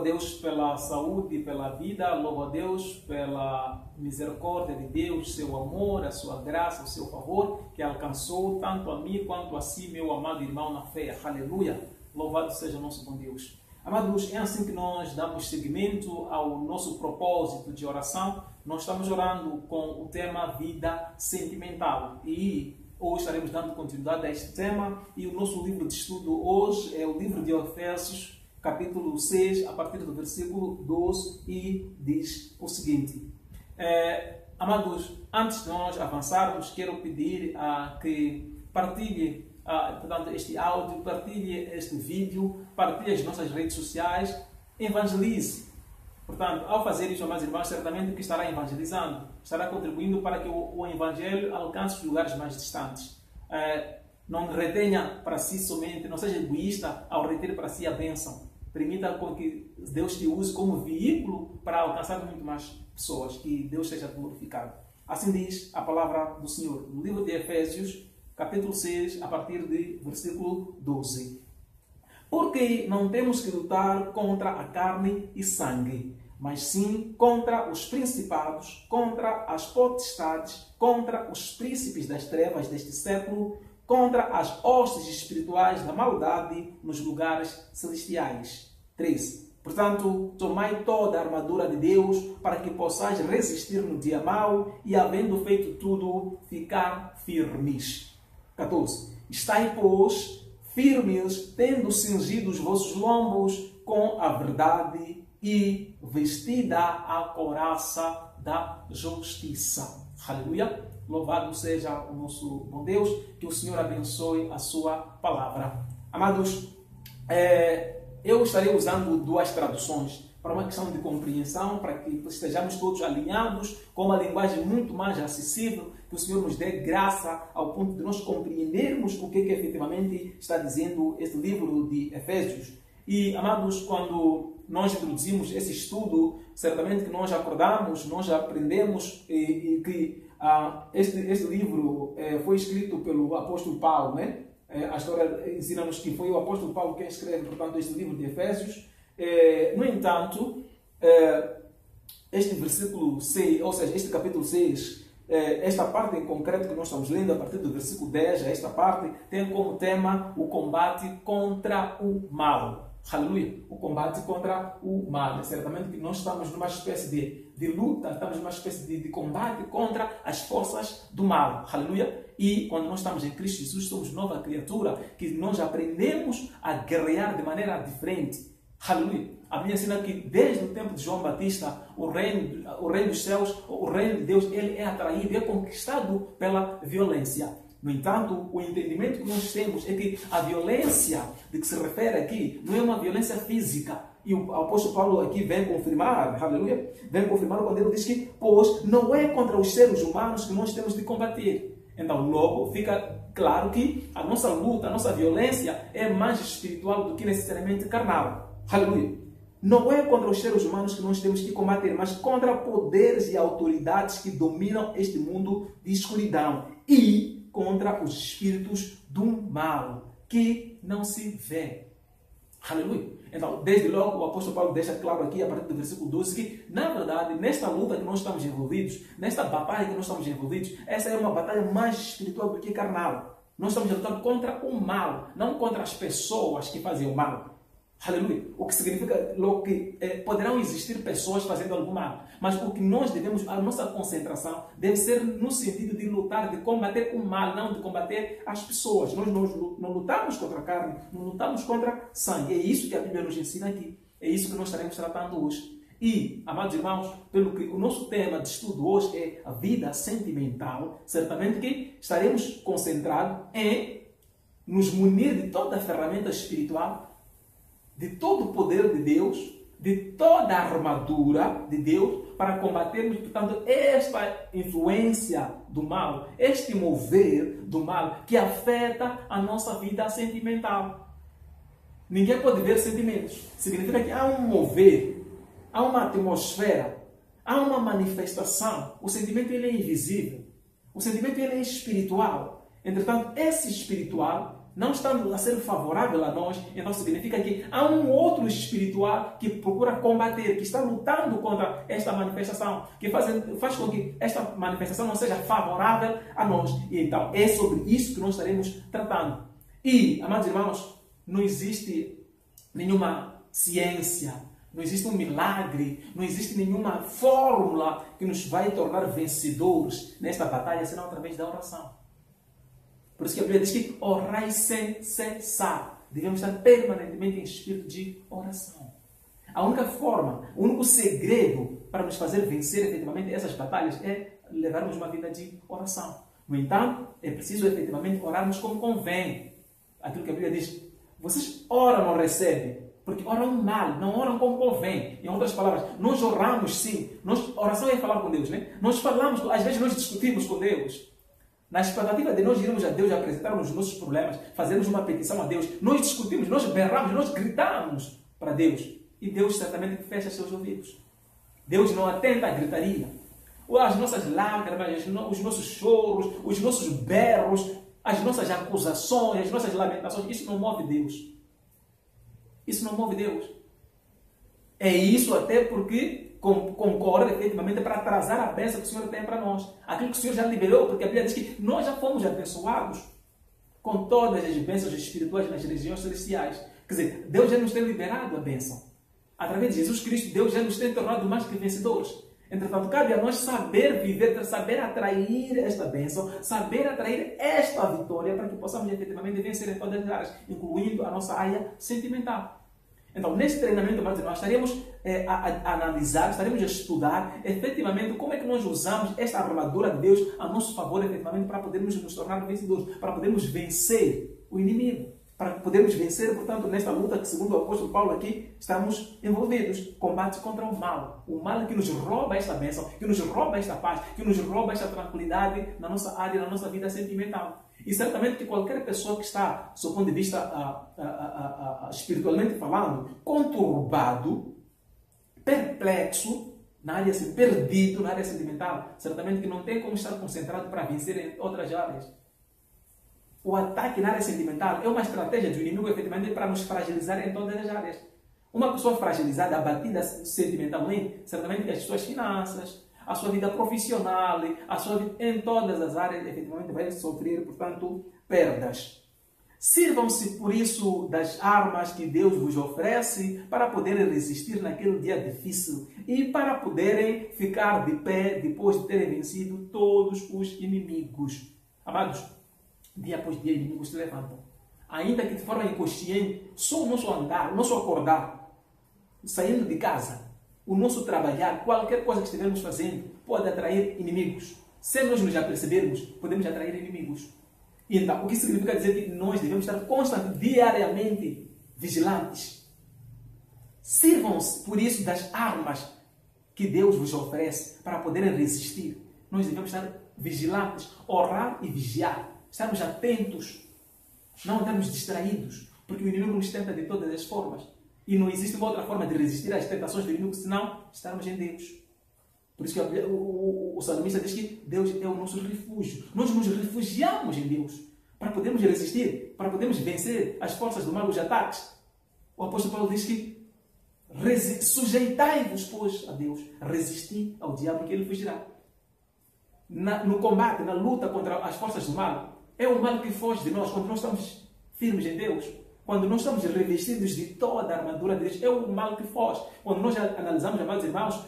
a Deus pela saúde, pela vida, louvo a Deus pela misericórdia de Deus, seu amor, a sua graça, o seu favor, que alcançou tanto a mim quanto a si, meu amado irmão na fé. Aleluia! Louvado seja o nosso bom Deus. Amados, é assim que nós damos seguimento ao nosso propósito de oração. Nós estamos orando com o tema vida sentimental e hoje estaremos dando continuidade a este tema, e o nosso livro de estudo hoje é o livro de Efésios, capítulo 6, a partir do versículo 12, e diz o seguinte. Amados, antes de nós avançarmos, quero pedir que partilhe portanto, este áudio, partilhe este vídeo, partilhe as nossas redes sociais, evangelize. Portanto, ao fazer isso, meus irmãos, certamente que estará evangelizando, estará contribuindo para que o Evangelho alcance os lugares mais distantes. Não retenha para si somente, não seja egoísta ao reter para si a bênção. Permita com que Deus te use como veículo para alcançar muito mais pessoas, que Deus seja glorificado. Assim diz a palavra do Senhor, no livro de Efésios, capítulo 6, a partir de versículo 12. Porque não temos que lutar contra a carne e sangue, mas sim contra os principados, contra as potestades, contra os príncipes das trevas deste século, contra as hostes espirituais da maldade nos lugares celestiais. 13. Portanto, tomai toda a armadura de Deus para que possais resistir no dia mau e, havendo feito tudo, ficar firmes. 14. Estai, pois, firmes, tendo cingido os vossos lombos com a verdade e vestida a couraça da justiça. Aleluia! Louvado seja o nosso bom Deus, que o Senhor abençoe a sua palavra. Amados, eu estarei usando duas traduções para uma questão de compreensão, para que estejamos todos alinhados com uma linguagem muito mais acessível, que o Senhor nos dê graça ao ponto de nós compreendermos o que efetivamente está dizendo este livro de Efésios. E, amados, quando nós introduzimos esse estudo, certamente que nós acordamos, nós aprendemos que este livro foi escrito pelo apóstolo Paulo, né? A história ensina-nos que foi o apóstolo Paulo quem escreve, portanto, este livro de Efésios. No entanto, este versículo 6, ou seja, este capítulo 6, esta parte em concreto que nós estamos lendo, a partir do versículo 10, esta parte tem como tema o combate contra o mal. Aleluia! O combate contra o mal. Certamente que nós estamos numa espécie de luta, estamos numa espécie de combate contra as forças do mal. Aleluia! E quando nós estamos em Cristo Jesus, somos nova criatura, que nós aprendemos a guerrear de maneira diferente. Aleluia! A Bíblia ensina que desde o tempo de João Batista, o reino dos céus, o reino de Deus, ele é atraído, é conquistado pela violência. No entanto, o entendimento que nós temos é que a violência de que se refere aqui não é uma violência física. E o apóstolo Paulo aqui vem confirmar, aleluia, vem confirmar quando ele diz que, pois, não é contra os seres humanos que nós temos de combater. Então, logo, fica claro que a nossa luta, a nossa violência é mais espiritual do que necessariamente carnal. Aleluia. Não é contra os seres humanos que nós temos que combater, mas contra poderes e autoridades que dominam este mundo de escuridão e contra os espíritos do mal, que não se vê. Aleluia! Então, desde logo, o apóstolo Paulo deixa claro aqui, a partir do versículo 12, que, na verdade, nesta luta que nós estamos envolvidos, nesta batalha que nós estamos envolvidos, essa é uma batalha mais espiritual do que carnal. Nós estamos lutando contra o mal, não contra as pessoas que fazem o mal. Aleluia! O que significa logo que poderão existir pessoas fazendo algum mal, mas o que nós devemos, a nossa concentração deve ser no sentido de lutar, de combater o mal, não de combater as pessoas. Nós não lutamos contra a carne, não lutamos contra sangue. É isso que a Bíblia nos ensina aqui. É isso que nós estaremos tratando hoje. E, amados irmãos, pelo que o nosso tema de estudo hoje é a vida sentimental, certamente que estaremos concentrados em nos munir de toda a ferramenta espiritual, de todo o poder de Deus, de toda a armadura de Deus, para combatermos, portanto, esta influência do mal, este mover do mal que afeta a nossa vida sentimental. Ninguém pode ver sentimentos. Significa que há um mover, há uma atmosfera, há uma manifestação. O sentimento ele é invisível. O sentimento ele é espiritual. Entretanto, esse espiritual não estando a ser favorável a nós, então significa que há um outro espiritual que procura combater, que está lutando contra esta manifestação, que faz com que esta manifestação não seja favorável a nós. E então é sobre isso que nós estaremos tratando. E, amados irmãos, não existe nenhuma ciência, não existe um milagre, não existe nenhuma fórmula que nos vai tornar vencedores nesta batalha, senão através da oração. Por isso que a Bíblia diz que orai sem cessar. Devemos estar permanentemente em espírito de oração. A única forma, o único segredo para nos fazer vencer efetivamente essas batalhas é levarmos uma vida de oração. No entanto, é preciso efetivamente orarmos como convém. Aquilo que a Bíblia diz, vocês oram, não recebem, porque oram mal, não oram como convém. Em outras palavras, nós oramos sim. Oração é falar com Deus, né? Nós falamos, às vezes nós discutimos com Deus. Na expectativa de nós irmos a Deus e apresentarmos os nossos problemas, fazermos uma petição a Deus, nós discutimos, nós berramos, nós gritamos para Deus. E Deus certamente fecha seus ouvidos. Deus não atenta à gritaria. As nossas lágrimas, os nossos choros, os nossos berros, as nossas acusações, as nossas lamentações, isso não move Deus. Isso não move Deus. É isso até porque concorre efetivamente para atrasar a bênção que o Senhor tem para nós. Aquilo que o Senhor já liberou, porque a Bíblia diz que nós já fomos abençoados com todas as bênçãos espirituais nas regiões celestiais. Quer dizer, Deus já nos tem liberado a bênção. Através de Jesus Cristo, Deus já nos tem tornado mais que vencedores. Entretanto, cabe a nós saber viver, saber atrair esta bênção, saber atrair esta vitória para que possamos efetivamente vencer em todas as áreas, incluindo a nossa área sentimental. Então, neste treinamento, nós estaremos a analisar, estaremos a estudar efetivamente como é que nós usamos esta armadura de Deus a nosso favor, efetivamente, para podermos nos tornar vencedores, para podermos vencer o inimigo, para podermos vencer, portanto, nesta luta que, segundo o apóstolo Paulo aqui, estamos envolvidos, combate contra o mal que nos rouba esta bênção, que nos rouba esta paz, que nos rouba esta tranquilidade na nossa área, na nossa vida sentimental. E certamente que qualquer pessoa que está, do ponto de vista espiritualmente falando, conturbado, perplexo, na área, perdido na área sentimental, certamente que não tem como estar concentrado para vencer em outras áreas. O ataque na área sentimental é uma estratégia do inimigo, efetivamente, para nos fragilizar em todas as áreas. Uma pessoa fragilizada, abatida sentimentalmente, certamente que as suas finanças, a sua vida profissional, a sua vida em todas as áreas, efetivamente vai sofrer, portanto, perdas. Sirvam-se, por isso, das armas que Deus vos oferece para poderem resistir naquele dia difícil e para poderem ficar de pé depois de terem vencido todos os inimigos. Amados, dia após dia, inimigos se levantam. Ainda que de forma inconsciente, só o nosso andar, o nosso acordar, saindo de casa, o nosso trabalhar, qualquer coisa que estivermos fazendo, pode atrair inimigos. Se nós nos apercebermos, podemos atrair inimigos. E então, o que significa dizer que nós devemos estar constantemente, diariamente, vigilantes. Sirvam-se, por isso, das armas que Deus vos oferece para poderem resistir. Nós devemos estar vigilantes, orar e vigiar. Estarmos atentos, não andarmos distraídos, porque o inimigo nos tenta de todas as formas. E não existe uma outra forma de resistir às tentações do inimigo senão estarmos em Deus. Por isso que o salmista diz que Deus é o nosso refúgio. Nós nos refugiamos em Deus para podermos resistir, para podermos vencer as forças do mal, os ataques. O apóstolo Paulo diz que sujeitai-vos, pois, a Deus, resisti ao diabo que ele fugirá. No combate, na luta contra as forças do mal, é o mal que foge de nós quando nós estamos firmes em Deus. Quando nós estamos revestidos de toda a armadura de Deus, é o mal que foge. Quando nós analisamos, amados irmãos,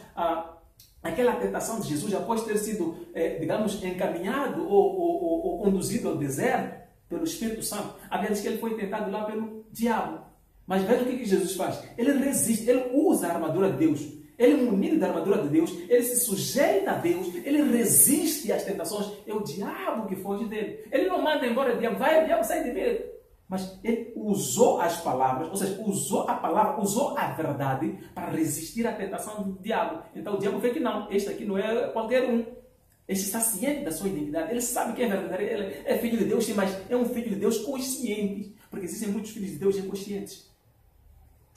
aquela tentação de Jesus após ter sido, digamos, encaminhado ou conduzido ao deserto pelo Espírito Santo, a Bíblia diz que ele foi tentado lá pelo diabo. Mas veja o que Jesus faz. Ele resiste, ele usa a armadura de Deus. Ele, munido da armadura de Deus, ele se sujeita a Deus, ele resiste às tentações. É o diabo que foge dele. Ele não manda embora o diabo, vai, o diabo sai de mim. Mas ele usou as palavras, ou seja, usou a palavra, usou a verdade para resistir à tentação do diabo. Então o diabo vê que não, este aqui não é qualquer um. Este está ciente da sua identidade, ele sabe que é verdadeiro, ele é filho de Deus, sim, mas é um filho de Deus consciente, porque existem muitos filhos de Deus inconscientes.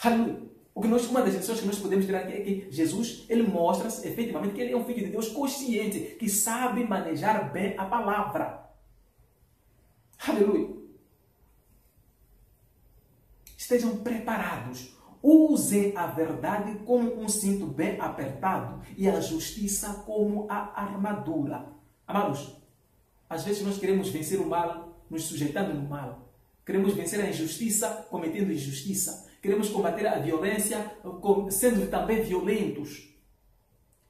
Aleluia! Uma das lições que nós podemos tirar aqui é que Jesus, ele mostra efetivamente que ele é um filho de Deus consciente, que sabe manejar bem a palavra. Aleluia! Estejam preparados. Usem a verdade como um cinto bem apertado e a justiça como a armadura. Amados, às vezes nós queremos vencer o mal nos sujeitando no mal. Queremos vencer a injustiça cometendo injustiça. Queremos combater a violência sendo também violentos.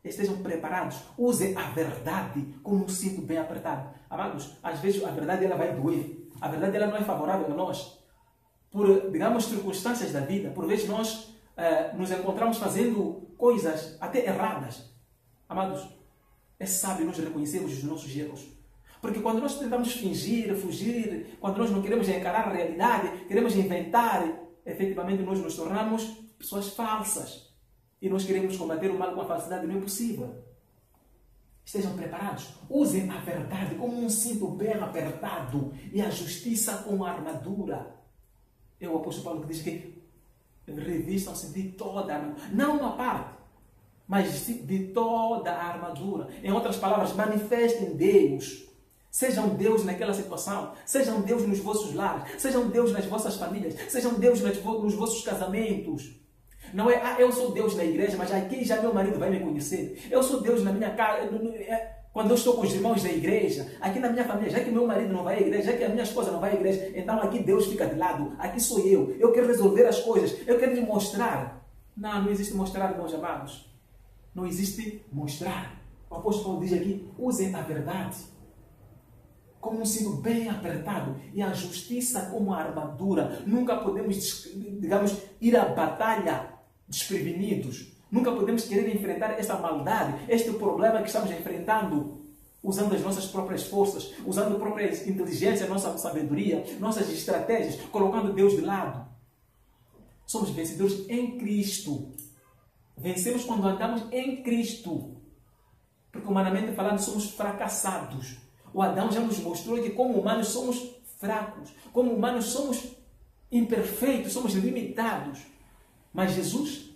Estejam preparados. Usem a verdade como um cinto bem apertado. Amados, às vezes a verdade ela vai doer. A verdade ela não é favorável a nós. Por, digamos, circunstâncias da vida, por vezes nós nos encontramos fazendo coisas até erradas. Amados, é sábio nós reconhecermos os nossos erros. Porque quando nós tentamos fingir, fugir, quando nós não queremos encarar a realidade, queremos inventar, efetivamente nós nos tornamos pessoas falsas. E nós queremos combater o mal com a falsidade, não é possível. Estejam preparados. Usem a verdade como um cinto bem apertado e a justiça como armadura. É o apóstolo Paulo que diz que revistam-se de toda a armadura. Não uma parte, mas de toda a armadura. Em outras palavras, manifestem Deus. Sejam Deus naquela situação. Sejam Deus nos vossos lares. Sejam Deus nas vossas famílias. Sejam Deus nos vossos casamentos. Não é, eu sou Deus na igreja, mas aqui já meu marido vai me conhecer. Eu sou Deus na minha casa. Quando eu estou com os irmãos da igreja, aqui na minha família, já que meu marido não vai à igreja, já que a minha esposa não vai à igreja, então aqui Deus fica de lado, aqui sou eu. Eu quero resolver as coisas, eu quero lhe mostrar. Não existe mostrar, meus amados. Não existe mostrar. O apóstolo Paulo diz aqui, usem a verdade como um cinto bem apertado e a justiça como a armadura. Nunca podemos, digamos, ir à batalha desprevenidos. Nunca podemos querer enfrentar esta maldade, este problema que estamos enfrentando, usando as nossas próprias forças, usando a própria inteligência, nossa sabedoria, nossas estratégias, colocando Deus de lado. Somos vencedores em Cristo. Vencemos quando andamos em Cristo. Porque humanamente falando, somos fracassados. O Adão já nos mostrou que como humanos somos fracos. Como humanos somos imperfeitos, somos limitados. Mas Jesus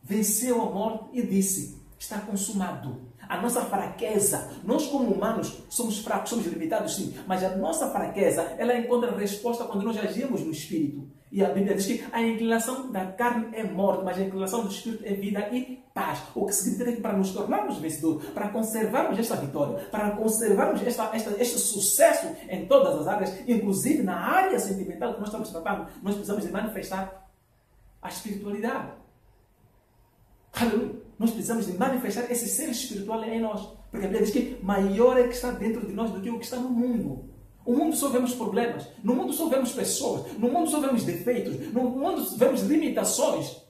venceu a morte e disse, está consumado. A nossa fraqueza, nós como humanos somos fracos, somos limitados sim, mas a nossa fraqueza, ela encontra resposta quando nós agimos no Espírito. E a Bíblia diz que a inclinação da carne é morte, mas a inclinação do Espírito é vida e paz. O que significa que para nos tornarmos vencedores, para conservarmos esta vitória, para conservarmos este sucesso em todas as áreas, inclusive na área sentimental que nós estamos tratando, nós precisamos de manifestar a espiritualidade. Aleluia! Nós precisamos de manifestar esse ser espiritual em nós. Porque a Bíblia diz que maior é que está dentro de nós do que o que está no mundo. No mundo só vemos problemas. No mundo só vemos pessoas. No mundo só vemos defeitos. No mundo vemos limitações.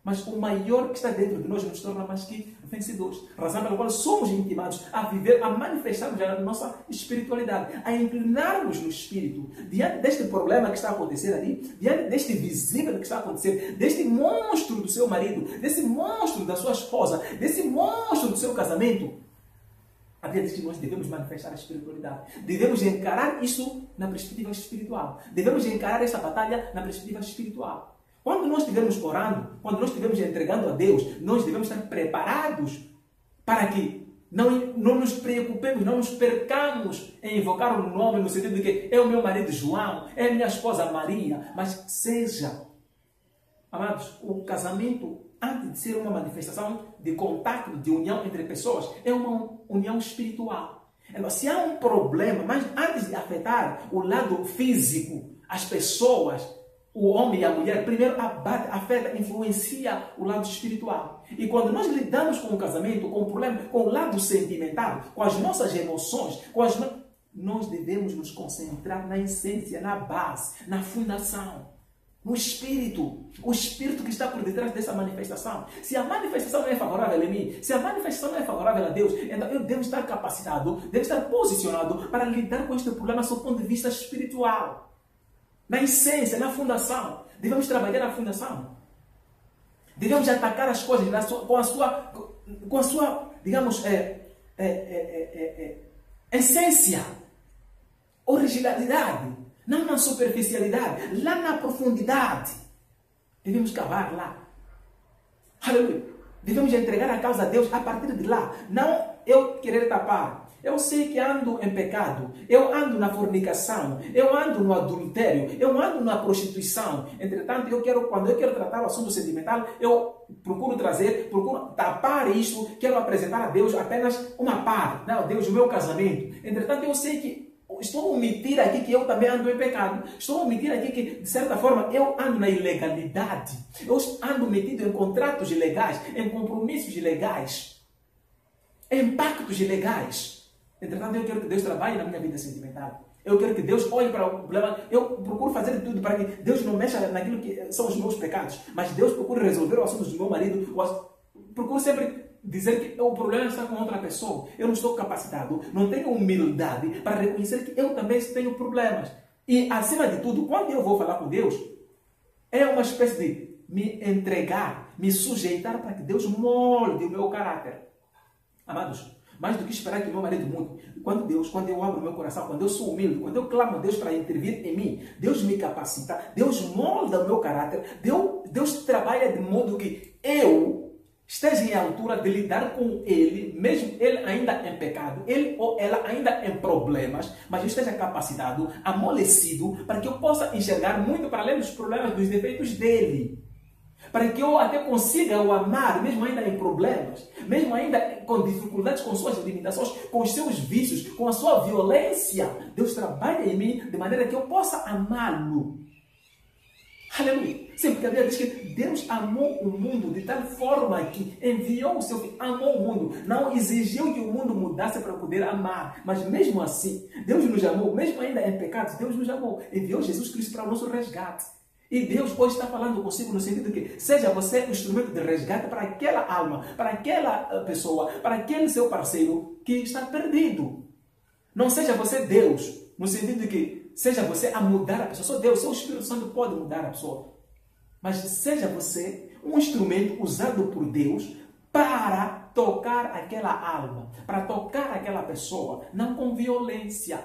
Mas o maior que está dentro de nós nos torna mais que vencedores. Razão pela qual somos intimados a viver, a manifestarmos a nossa espiritualidade, a inclinarmos no Espírito, diante deste problema que está a acontecer ali, diante deste visível que está a acontecer, deste monstro do seu marido, desse monstro da sua esposa, desse monstro do seu casamento. A Bíblia diz que nós devemos manifestar a espiritualidade. Devemos encarar isso na perspectiva espiritual. Devemos encarar essa batalha na perspectiva espiritual. Quando nós estivermos orando, quando nós estivermos entregando a Deus, nós devemos estar preparados para que não nos preocupemos, não nos percamos em invocar o nome no sentido de que é o meu marido João, é a minha esposa Maria, mas seja. Amados, o casamento, antes de ser uma manifestação de contato, de união entre pessoas, é uma união espiritual. Então, se há um problema, mas antes de afetar o lado físico, as pessoas, o homem e a mulher, primeiro afeta, influencia o lado espiritual. E quando nós lidamos com o casamento, com o problema, com o lado sentimental, com as nossas emoções, nós devemos nos concentrar na essência, na base, na fundação, no Espírito. O Espírito que está por detrás dessa manifestação. Se a manifestação não é favorável a mim, se a manifestação não é favorável a Deus, então eu devo estar capacitado, devo estar posicionado para lidar com este problema sob o ponto de vista espiritual. Na essência, na fundação. Devemos trabalhar na fundação. Devemos atacar as coisas com a sua, digamos, essência, originalidade. Não na superficialidade, lá na profundidade. Devemos cavar lá. Aleluia. Devemos entregar a causa a Deus a partir de lá. Não eu querer tapar. Eu sei que ando em pecado, eu ando na fornicação, eu ando no adultério, eu ando na prostituição. Entretanto, quando eu quero tratar o assunto sentimental, eu procuro tapar isto, quero apresentar a Deus apenas uma parte. Não, Deus, o meu casamento. Entretanto, eu sei que estou a omitir aqui que eu também ando em pecado. Estou a omitir aqui que, de certa forma, eu ando na ilegalidade. Eu ando metido em contratos ilegais, em compromissos ilegais, em pactos ilegais. Entretanto, eu quero que Deus trabalhe na minha vida sentimental. Eu quero que Deus olhe para o problema. Eu procuro fazer tudo para que Deus não mexa naquilo que são os meus pecados. Mas Deus procura resolver o assunto do meu marido. Procuro sempre dizer que o problema está com outra pessoa. Eu não estou capacitado. Não tenho humildade para reconhecer que eu também tenho problemas. E, acima de tudo, quando eu vou falar com Deus, é uma espécie de me entregar, me sujeitar para que Deus molde o meu caráter. Amados, mais do que esperar que o meu marido mude, quando eu abro o meu coração, quando eu sou humilde, quando eu clamo a Deus para intervir em mim, Deus me capacita, Deus molda o meu caráter, Deus trabalha de modo que eu esteja em altura de lidar com ele, mesmo ele ainda em pecado, ele ou ela ainda em problemas, mas eu esteja capacitado, amolecido, para que eu possa enxergar muito para além dos problemas, dos defeitos dele. Para que eu até consiga o amar, mesmo ainda em problemas, mesmo ainda com dificuldades, com suas limitações, com os seus vícios, com a sua violência. Deus trabalha em mim de maneira que eu possa amá-lo. Aleluia. Sim, porque a Bíblia diz que Deus amou o mundo de tal forma que enviou o seu filho, amou o mundo. Não exigiu que o mundo mudasse para poder amar. Mas mesmo assim, Deus nos amou, mesmo ainda em pecados, Deus nos amou. Enviou Jesus Cristo para o nosso resgate. E Deus hoje está falando consigo no sentido de que seja você um instrumento de resgate para aquela alma, para aquela pessoa, para aquele seu parceiro que está perdido. Não seja você Deus, no sentido de que seja você a mudar a pessoa. Só Deus, só o Espírito Santo pode mudar a pessoa. Mas seja você um instrumento usado por Deus para tocar aquela alma, para tocar aquela pessoa, não com violência.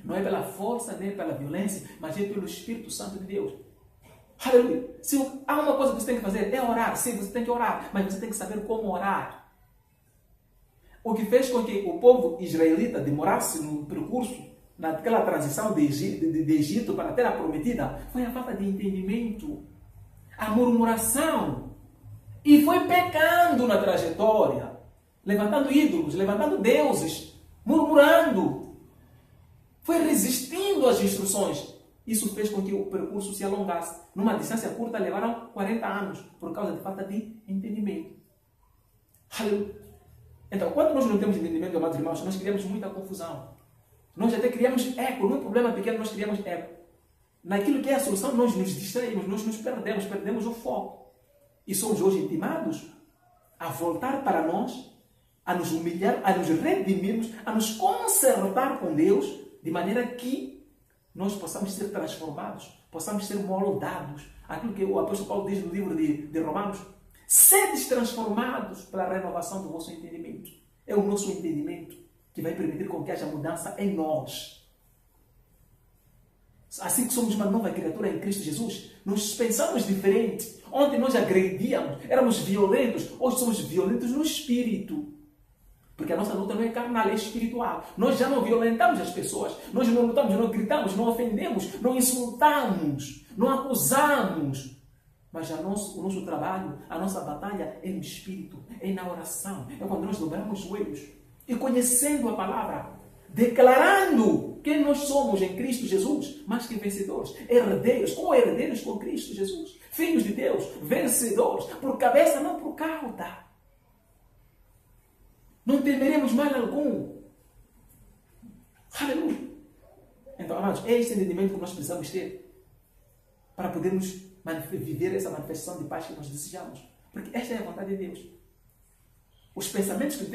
Não é pela força nem pela violência, mas é pelo Espírito Santo de Deus. Aleluia. Se há uma coisa que você tem que fazer, é orar. Sim, você tem que orar, mas você tem que saber como orar. O que fez com que o povo israelita demorasse no percurso, naquela transição de Egito para a terra prometida, foi a falta de entendimento, a murmuração. E foi pecando na trajetória, levantando ídolos, levantando deuses, murmurando. Foi resistindo às instruções. Isso fez com que o percurso se alongasse. Numa distância curta, levaram 40 anos, por causa de falta de entendimento. Aleluia. Então, quando nós não temos entendimento, amados irmãos, nós criamos muita confusão. Nós até criamos eco. Num problema pequeno, nós criamos eco. Naquilo que é a solução, nós nos distraímos, nós nos perdemos o foco. E somos hoje intimados a voltar para nós, a nos humilhar, a nos redimirmos, a nos consertar com Deus, de maneira que nós possamos ser transformados, possamos ser moldados. Aquilo que o apóstolo Paulo diz no livro de Romanos: sedes transformados pela renovação do vosso entendimento. É o nosso entendimento que vai permitir com que haja mudança em nós. Assim que somos uma nova criatura em Cristo Jesus, nós pensamos diferente. Ontem nós agredíamos, éramos violentos, hoje somos violentos no espírito. Porque a nossa luta não é carnal, é espiritual. Nós já não violentamos as pessoas. Nós não lutamos, não gritamos, não ofendemos, não insultamos, não acusamos. Mas o nosso trabalho, a nossa batalha é no espírito, é na oração. É quando nós dobramos os joelhos e conhecendo a palavra, declarando que nós somos em Cristo Jesus, mais que vencedores, herdeiros, co-herdeiros com Cristo Jesus, filhos de Deus, vencedores, por cabeça, não por cauda. Não temeremos mal algum. Aleluia. Então, amados, é este entendimento que nós precisamos ter para podermos viver essa manifestação de paz que nós desejamos. Porque esta é a vontade de Deus. Os pensamentos que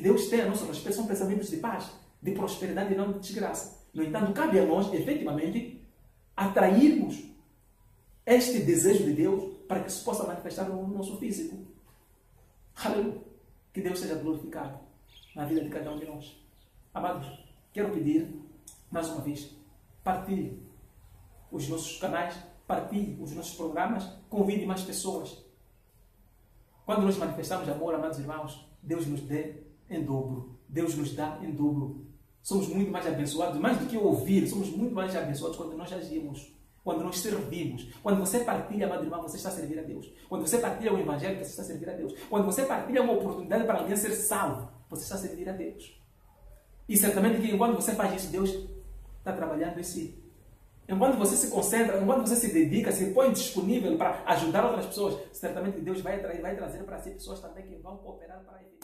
Deus tem a nosso respeito são pensamentos de paz, de prosperidade e não de desgraça. No entanto, cabe a nós, efetivamente, atrairmos este desejo de Deus para que se possa manifestar no nosso físico. Aleluia. Que Deus seja glorificado na vida de cada um de nós. Amados, quero pedir, mais uma vez, partilhe os nossos canais, partilhe os nossos programas, convide mais pessoas. Quando nós manifestamos amor, amados irmãos, Deus nos dê em dobro. Deus nos dá em dobro. Somos muito mais abençoados, mais do que ouvir, somos muito mais abençoados quando nós agimos, quando nós servimos. Quando você partilha, amado irmão, você está a servir a Deus. Quando você partilha o Evangelho, você está a servir a Deus. Quando você partilha uma oportunidade para alguém ser salvo, você está a servir a Deus. E certamente que enquanto você faz isso, Deus está trabalhando em si. Enquanto você se concentra, enquanto você se dedica, se põe disponível para ajudar outras pessoas, certamente Deus vai trazer para si pessoas também que vão cooperar para ele.